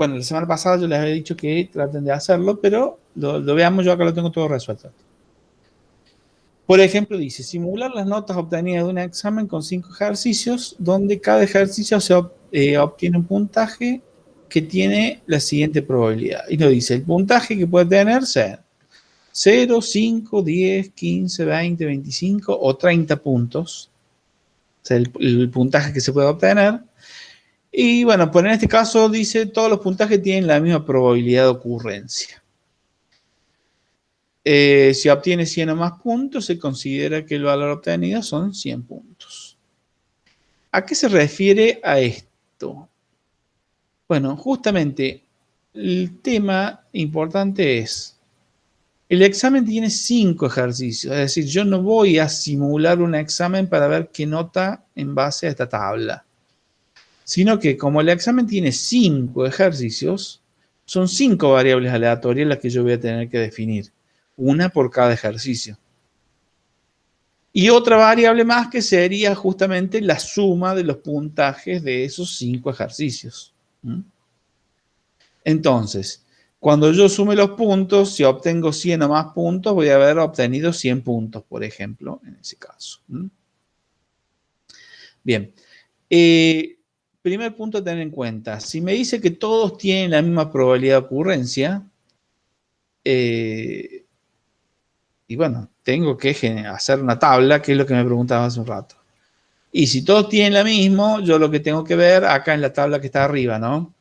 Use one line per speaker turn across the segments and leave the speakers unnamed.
Bueno, la semana pasada yo les había dicho que traten de hacerlo, pero lo veamos, yo acá lo tengo todo resuelto. Por ejemplo, dice, simular las notas obtenidas de un examen con 5 ejercicios, donde cada ejercicio se obtiene un puntaje que tiene la siguiente probabilidad. Y nos dice, el puntaje que puede tener ser 0, 5, 10, 15, 20, 25 o 30 puntos. O sea, el puntaje que se puede obtener. Y bueno, pues en este caso dice, todos los puntajes tienen la misma probabilidad de ocurrencia. Si obtiene 100 o más puntos, se considera que el valor obtenido son 100 puntos. ¿A qué se refiere a esto? Bueno, justamente el tema importante es, el examen tiene 5 ejercicios, es decir, yo no voy a simular un examen para ver qué nota en base a esta tabla, sino que como el examen tiene 5 ejercicios, son 5 variables aleatorias las que yo voy a tener que definir, una por cada ejercicio. Y otra variable más que sería justamente la suma de los puntajes de esos 5 ejercicios. Entonces, cuando yo sume los puntos, si obtengo 100 o más puntos, voy a haber obtenido 100 puntos, por ejemplo, en ese caso. Bien. Primer punto a tener en cuenta. Si me dice que todos tienen la misma probabilidad de ocurrencia, y bueno, tengo que hacer una tabla, que es lo que me preguntaba hace un rato. Y si todos tienen la misma, yo lo que tengo que ver acá en la tabla que está arriba, ¿no?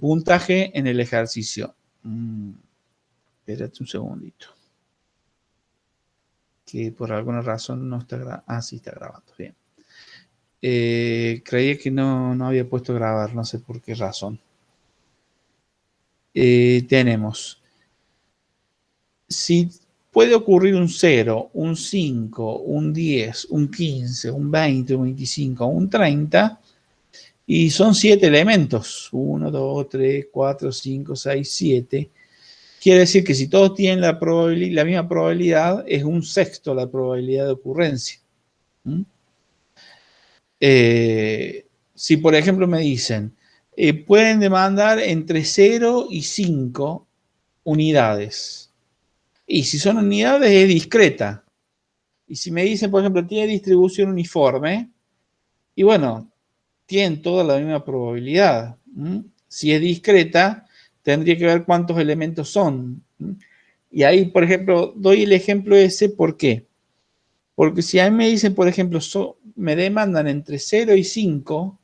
Puntaje en el ejercicio. Espérate un segundito. Que por alguna razón no está grabando. Ah, sí, está grabando. Bien. Creía que no había puesto grabar, no sé por qué razón. Tenemos. Si puede ocurrir un 0, un 5, un 10, un 15, un 20, un 25, un 30, y son 7 elementos. 1, 2, 3, 4, 5, 6, 7. Quiere decir que si todos tienen la misma probabilidad, es un sexto la probabilidad de ocurrencia. Si, por ejemplo, me dicen, pueden demandar entre 0 y 5 unidades. Y si son unidades, es discreta. Y si me dicen, por ejemplo, tiene distribución uniforme, y bueno, tienen toda la misma probabilidad. Si es discreta, tendría que ver cuántos elementos son. Y ahí, por ejemplo, doy el ejemplo ese, ¿por qué? Porque si a mí me dicen, por ejemplo, me demandan entre 0 y 5,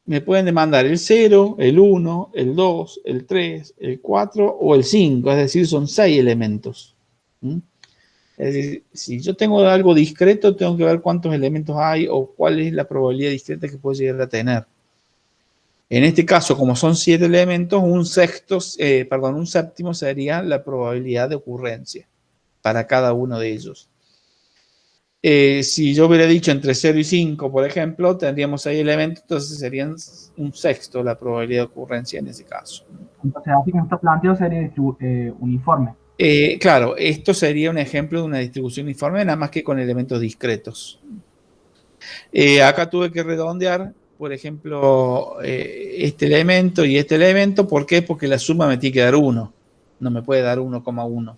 me pueden demandar el 0, el 1, el 2, el 3, el 4 o el 5, es decir, son 6 elementos. Es decir, si yo tengo algo discreto, tengo que ver cuántos elementos hay o cuál es la probabilidad discreta que puedo llegar a tener. En este caso, como son 7 elementos, un séptimo sería la probabilidad de ocurrencia para cada uno de ellos. Si yo hubiera dicho entre 0 y 5, por ejemplo, tendríamos 6 elementos, entonces serían un sexto la probabilidad de ocurrencia en ese caso.
Entonces, así que nuestro planteo sería uniforme.
Claro, esto sería un ejemplo de una distribución uniforme, nada más que con elementos discretos. Acá tuve que redondear, por ejemplo, este elemento y este elemento. ¿Por qué? Porque la suma me tiene que dar 1. No me puede dar 1,1.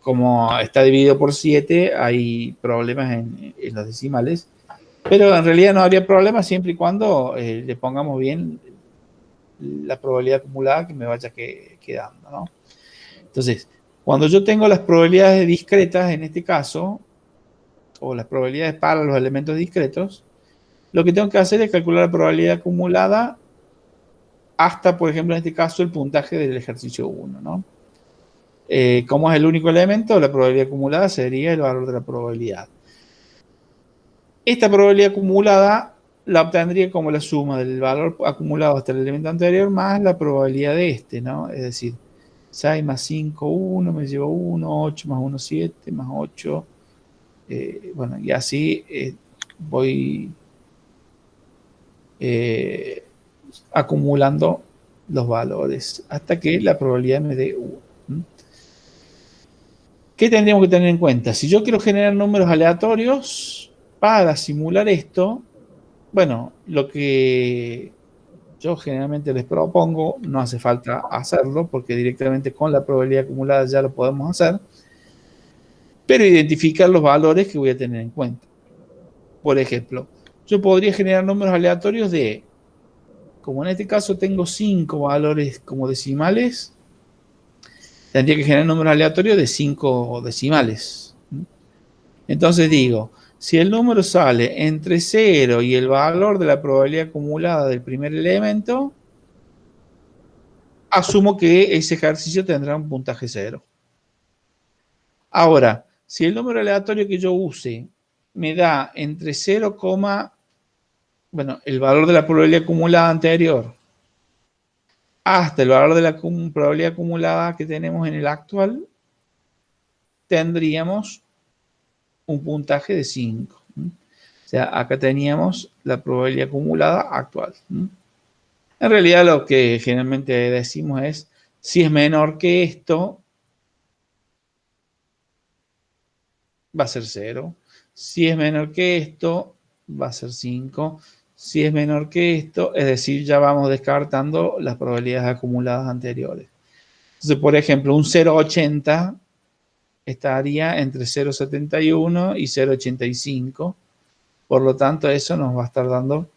Como está dividido por 7, hay problemas en los decimales. Pero en realidad no habría problema siempre y cuando le pongamos bien la probabilidad acumulada que me vaya quedando, ¿no? Entonces, cuando yo tengo las probabilidades discretas, en este caso, o las probabilidades para los elementos discretos, lo que tengo que hacer es calcular la probabilidad acumulada hasta, por ejemplo, en este caso, el puntaje del ejercicio 1, ¿no? Como es el único elemento, la probabilidad acumulada sería el valor de la probabilidad. Esta probabilidad acumulada la obtendría como la suma del valor acumulado hasta el elemento anterior más la probabilidad de este, ¿no? Es decir, 6 más 5, 1, me llevo 1, 8 más 1, 7, más 8. Bueno, y así voy acumulando los valores hasta que la probabilidad me dé 1. ¿Qué tendríamos que tener en cuenta? Si yo quiero generar números aleatorios para simular esto, Bueno, lo que yo generalmente les propongo, no hace falta hacerlo porque directamente con la probabilidad acumulada ya lo podemos hacer, pero identificar los valores que voy a tener en cuenta. Por ejemplo, yo podría generar números aleatorios de, como en este caso tengo 5 valores como decimales, tendría que generar números aleatorios de 5 decimales. Entonces digo, si el número sale entre 0 y el valor de la probabilidad acumulada del primer elemento, asumo que ese ejercicio tendrá un puntaje 0. Ahora, si el número aleatorio que yo use me da entre 0, bueno, el valor de la probabilidad acumulada anterior hasta el valor de la probabilidad acumulada que tenemos en el actual, tendríamos un puntaje de 5. O sea, acá teníamos la probabilidad acumulada actual. En realidad lo que generalmente decimos es, si es menor que esto, va a ser 0. Si es menor que esto, va a ser 5. Si es menor que esto, es decir, ya vamos descartando las probabilidades acumuladas anteriores. Entonces, por ejemplo, un 0,80 estaría entre 0,71 y 0,85. Por lo tanto, eso nos va a estar dando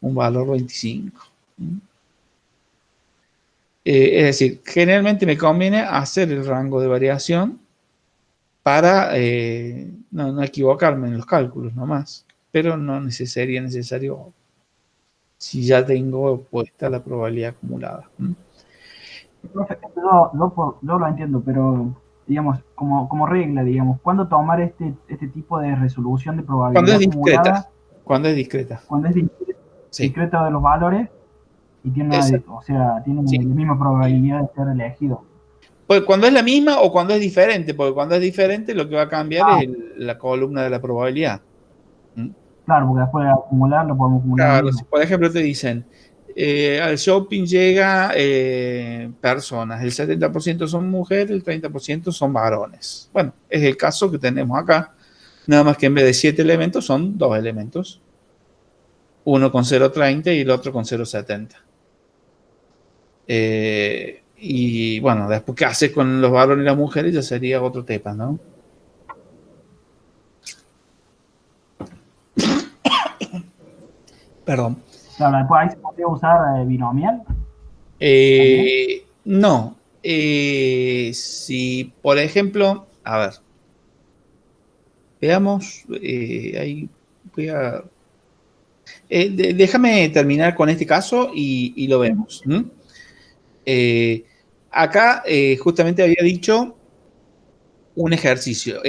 un valor 25. Es decir, generalmente me conviene hacer el rango de variación para no equivocarme en los cálculos nomás, pero no sería necesario si ya tengo puesta la probabilidad acumulada.
Profe, yo lo entiendo, pero digamos, como regla, digamos, ¿cuándo tomar este tipo de resolución de
Cuando
probabilidad
es discreta,
acumulada?
cuando es discreta.
Cuando es
Sí,
discreta de los valores y tiene
exacto.
o sea, tiene
Sí.
la misma probabilidad de ser elegido.
Pues cuando es la misma o cuando es diferente, porque cuando es diferente lo que va a cambiar
Ah,
es la columna de la probabilidad. ¿Mm?
claro, porque después de acumular lo podemos acumular
Claro, si
mismo.
por ejemplo te dicen, al shopping llega personas, el 70% son mujeres, el 30% son varones. Bueno, es el caso que tenemos acá, nada más que en vez de 7 elementos son 2 elementos, uno con 0,30 y el otro con 0,70. Y bueno, después qué haces con los varones y las mujeres ya sería otro tema, ¿no? Perdón.
Claro, después ahí se podría usar binomial también.
No. Si, por ejemplo, a ver, veamos, ahí voy a... déjame terminar con este caso y lo vemos. Eh, acá justamente había dicho un ejercicio.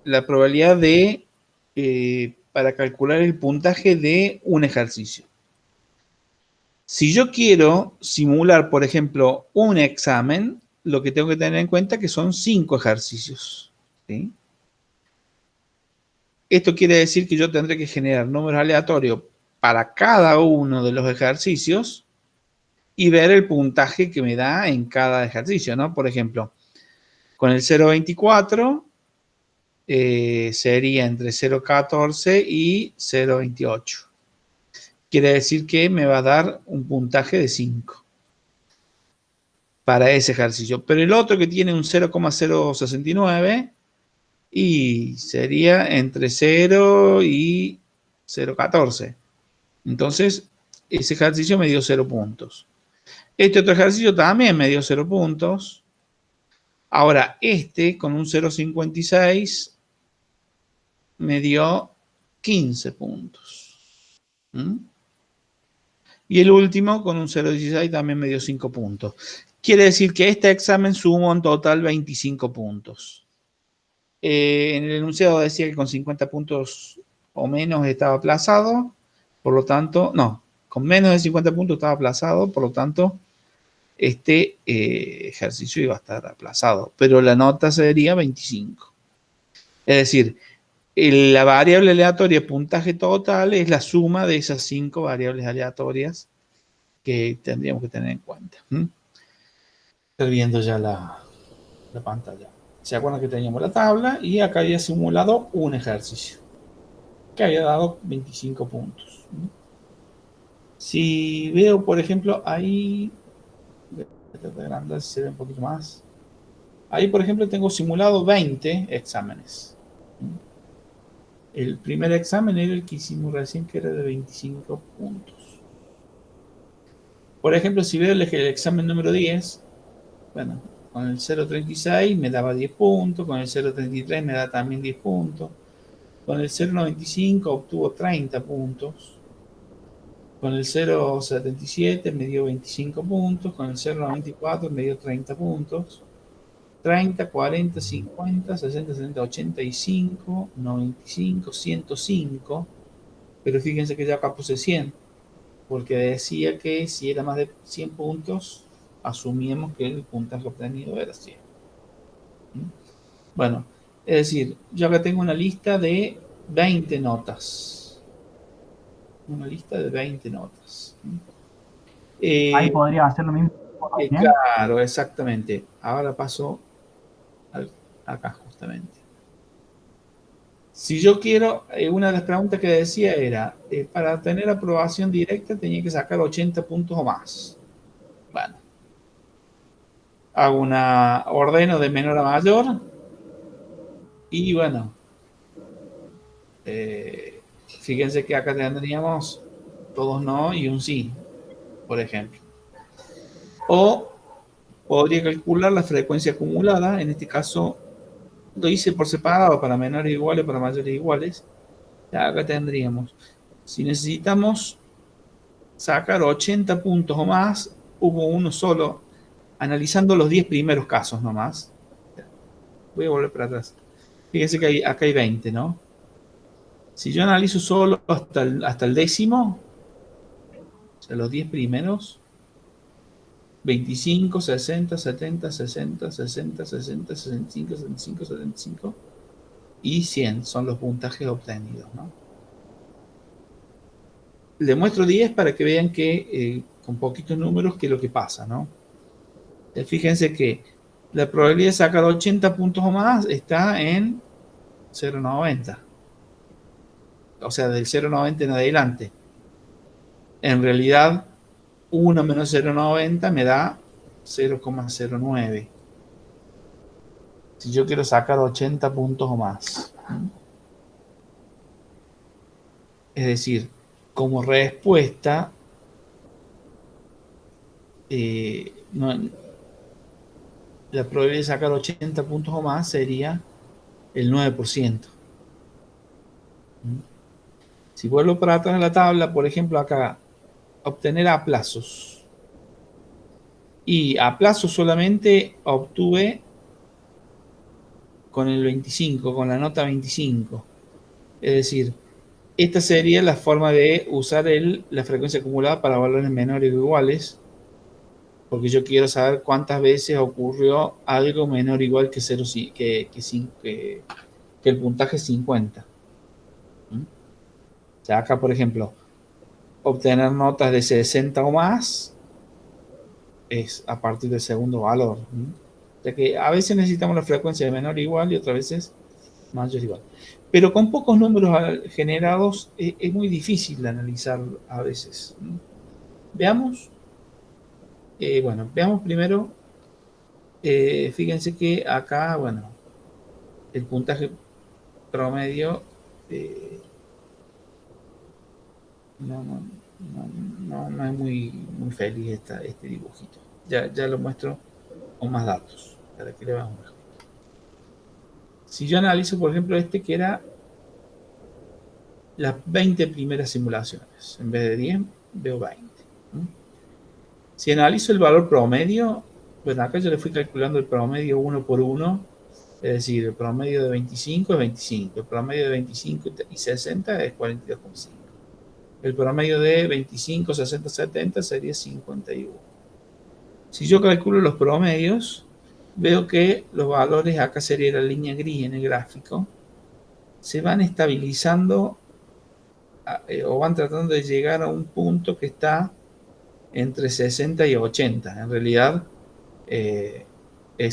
La probabilidad para calcular el puntaje de un ejercicio. Si yo quiero simular, por ejemplo, un examen, lo que tengo que tener en cuenta es que son 5 ejercicios. ¿Sí? Esto quiere decir que yo tendré que generar números aleatorios para cada uno de los ejercicios y ver el puntaje que me da en cada ejercicio, ¿no? Por ejemplo, con el 0,24 sería entre 0,14 y 0,28. Quiere decir que me va a dar un puntaje de 5 para ese ejercicio. Pero el otro que tiene un 0,069 y sería entre 0 y 0,14. Entonces, ese ejercicio me dio 0 puntos. Este otro ejercicio también me dio 0 puntos. Ahora, este con un 0,56 me dio 15 puntos. ¿Mm? Y el último con un 0,16 también me dio 5 puntos. Quiere decir que este examen sumó en total 25 puntos. En el enunciado decía que con 50 puntos o menos estaba aplazado, por lo tanto, no, con menos de 50 puntos estaba aplazado, por lo tanto, este ejercicio iba a estar aplazado, pero la nota sería 25. Es decir, la variable aleatoria puntaje total es la suma de esas 5 variables aleatorias que tendríamos que tener en cuenta. Estoy viendo ya la pantalla. ¿Se acuerdan que teníamos la tabla y acá había simulado un ejercicio? que había dado 25 puntos. Si veo, por ejemplo, ahí, voy a tratar de agrandar si se ve un poquito más. Ahí, por ejemplo, tengo simulado 20 exámenes. El primer examen era el que hicimos recién, que era de 25 puntos. Por ejemplo, si veo el examen número 10, bueno, con el 0.36 me daba 10 puntos, con el 0.33 me da también 10 puntos, con el 0.95 obtuvo 30 puntos, con el 0.77 me dio 25 puntos, con el 0.94 me dio 30 puntos, 30, 40, 50, 60, 70, 85, 95, 105, pero fíjense que ya acá puse 100, porque decía que si era más de 100 puntos, asumíamos que el puntaje obtenido era 100. Bueno, es decir, yo acá tengo una lista de 20 notas. Una lista de 20 notas.
Ahí
Eh,
podría hacer lo mismo. ¿Bien?
claro, exactamente. Ahora paso acá justamente. Si yo quiero, una de las preguntas que decía era, para tener aprobación directa tenía que sacar 80 puntos o más. Bueno, hago una ordeno de menor a mayor y bueno, fíjense que acá tendríamos todos no y un sí, por ejemplo. O podría calcular la frecuencia acumulada, en este caso lo hice por separado para menores iguales, para mayores iguales. Ya acá tendríamos, si necesitamos sacar 80 puntos o más, hubo uno solo, analizando los 10 primeros casos nomás. Voy a volver para atrás. Fíjense que acá hay 20, ¿no? Si yo analizo solo hasta el décimo, o sea, los 10 primeros, 25, 60, 70, 60, 60, 60, 65, 65, 75 y 100 son los puntajes obtenidos, ¿no? Le muestro 10 para que vean que con poquitos números qué es lo que pasa, ¿no? Fíjense que la probabilidad de sacar 80 puntos o más está en 0,90. O sea, del 0,90 en adelante. En realidad, 1 menos 0,90 me da 0,09. Si yo quiero sacar 80 puntos o más. Es decir, como respuesta, la probabilidad de sacar 80 puntos o más sería el 9%. Si vuelvo para atrás en la tabla, por ejemplo, acá, obtener aplazos. Y aplazos solamente obtuve con el 25, con la nota 25. Es decir, esta sería la forma de usar la frecuencia acumulada para valores menores o iguales, porque yo quiero saber cuántas veces ocurrió algo menor o igual que 0, que el puntaje 50. O sea, acá, por ejemplo, obtener notas de 60 o más es a partir del segundo valor. O sea que a veces necesitamos la frecuencia de menor o igual y otras veces mayor o igual. Pero con pocos números generados es muy difícil de analizar a veces. Veamos, bueno, veamos primero, fíjense que acá, bueno, el puntaje promedio, no, no, no es muy feliz este dibujito. Ya lo muestro con más datos, para que le veamos mejor. Si yo analizo, por ejemplo, este que era las 20 primeras simulaciones, en vez de 10, veo 20. Si analizo el valor promedio, bueno, acá yo le fui calculando el promedio uno por uno, es decir, el promedio de 25 es 25, el promedio de 25 y 60 es 42,5. El promedio de 25, 60, 70 sería 51. Si yo calculo los promedios, veo que los valores, acá sería la línea gris en el gráfico, se van estabilizando o van tratando de llegar a un punto que está entre 60 y 80. En realidad es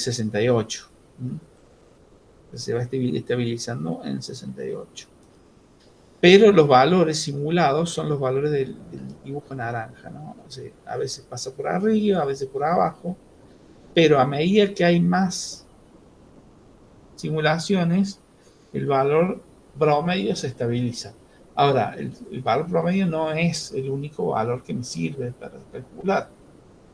68. Se va estabilizando en 68. pero los valores simulados son los valores del dibujo naranja, ¿no? O sea, a veces pasa por arriba, a veces por abajo, pero a medida que hay más simulaciones, el valor promedio se estabiliza. Ahora, el valor promedio no es el único valor que me sirve para calcular.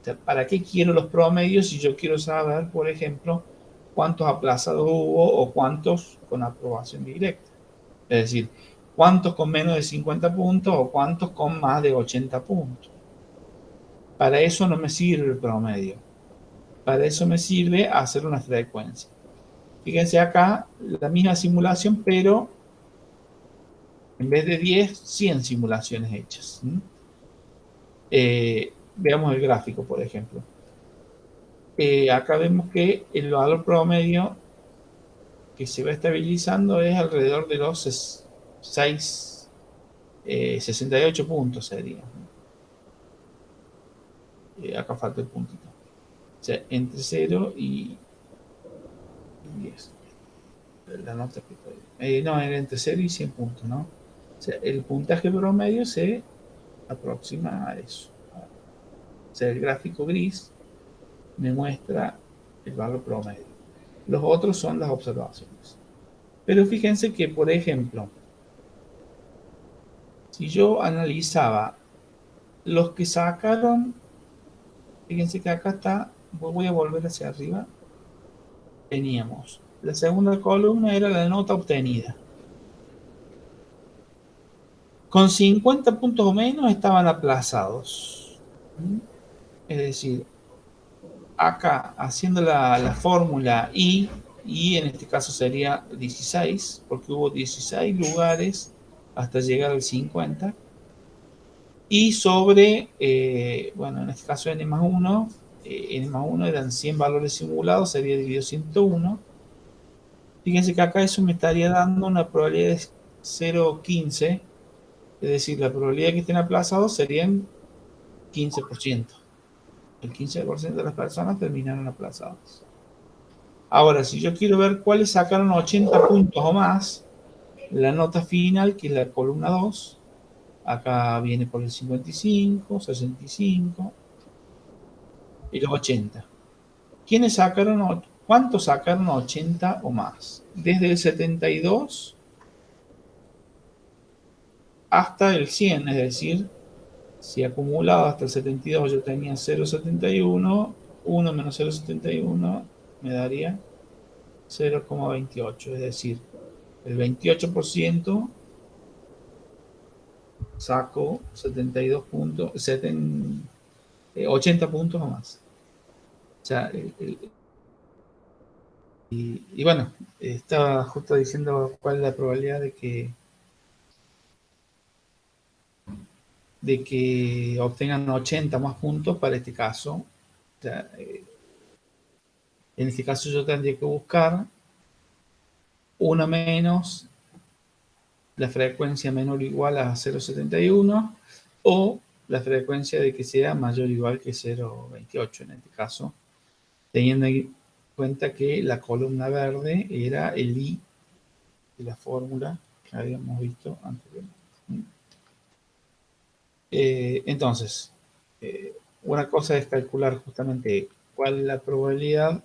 O sea, ¿para qué quiero los promedios si yo quiero saber, por ejemplo, cuántos aplazados hubo o cuántos con aprobación directa? Es decir, cuántos con menos de 50 puntos o cuántos con más de 80 puntos. Para eso no me sirve el promedio. Para eso me sirve hacer una frecuencia. Fíjense acá, la misma simulación, pero en vez de 10, 100 simulaciones hechas. Veamos el gráfico, por ejemplo. Acá vemos que el valor promedio que se va estabilizando es alrededor de los 68 puntos sería. Acá falta el puntito. O sea, entre 0 y 10. La nota que no, era entre 0 y 100 puntos, ¿no? O sea, el puntaje promedio se aproxima a eso. O sea, el gráfico gris me muestra el valor promedio. Los otros son las observaciones. Pero fíjense que, por ejemplo, si yo analizaba los que sacaron, fíjense que acá está, voy a volver hacia arriba, teníamos, la segunda columna era la nota obtenida. Con 50 puntos o menos estaban aplazados. Es decir, acá haciendo la fórmula y en este caso sería 16, porque hubo 16 lugares hasta llegar al 50. Y sobre, bueno, en este caso n más 1, n más 1 eran 100 valores simulados, sería dividido 101. Fíjense que acá eso me estaría dando una probabilidad de 0,15, es decir, la probabilidad de que estén aplazados serían 15%. El 15% de las personas terminaron aplazadas. Ahora, si yo quiero ver cuáles sacaron 80 puntos o más, la nota final, que es la columna 2, acá viene por el 55, 65 y los 80. ¿Quiénes sacaron, cuántos sacaron 80 o más? Desde el 72 hasta el 100, es decir, si acumulado hasta el 72 yo tenía 0,71, 1 menos 0,71 me daría 0,28, es decir, el 28% sacó 72 puntos, 80 puntos o más. O sea, y bueno, estaba justo diciendo cuál es la probabilidad de que obtengan 80 más puntos para este caso. O sea, en este caso yo tendría que buscar una menos la frecuencia menor o igual a 0,71 o la frecuencia de que sea mayor o igual que 0,28 en este caso, teniendo en cuenta que la columna verde era el I de la fórmula que habíamos visto anteriormente. Entonces, una cosa es calcular justamente cuál es la probabilidad.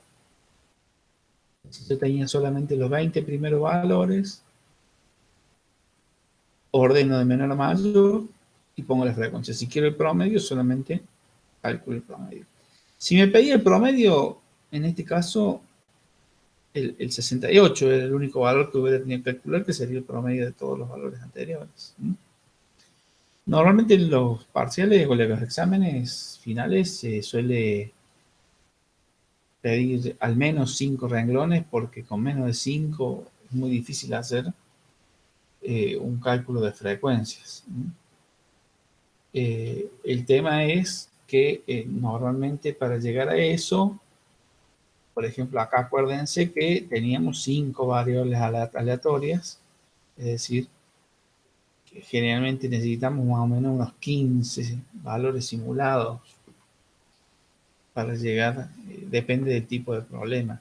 Si yo tenía solamente los 20 primeros valores, ordeno de menor a mayor y pongo la frecuencia. Si quiero el promedio, solamente calculo el promedio. Si me pedía el promedio, en este caso, el 68 era el único valor que hubiera tenido que calcular, que sería el promedio de todos los valores anteriores. Normalmente en los parciales o en los exámenes finales se suele pedir al menos 5 renglones, porque con menos de 5 es muy difícil hacer un cálculo de frecuencias. El tema es que normalmente para llegar a eso, por ejemplo, acá acuérdense que teníamos 5 variables aleatorias, es decir, que generalmente necesitamos más o menos unos 15 valores simulados para llegar, depende del tipo de problema.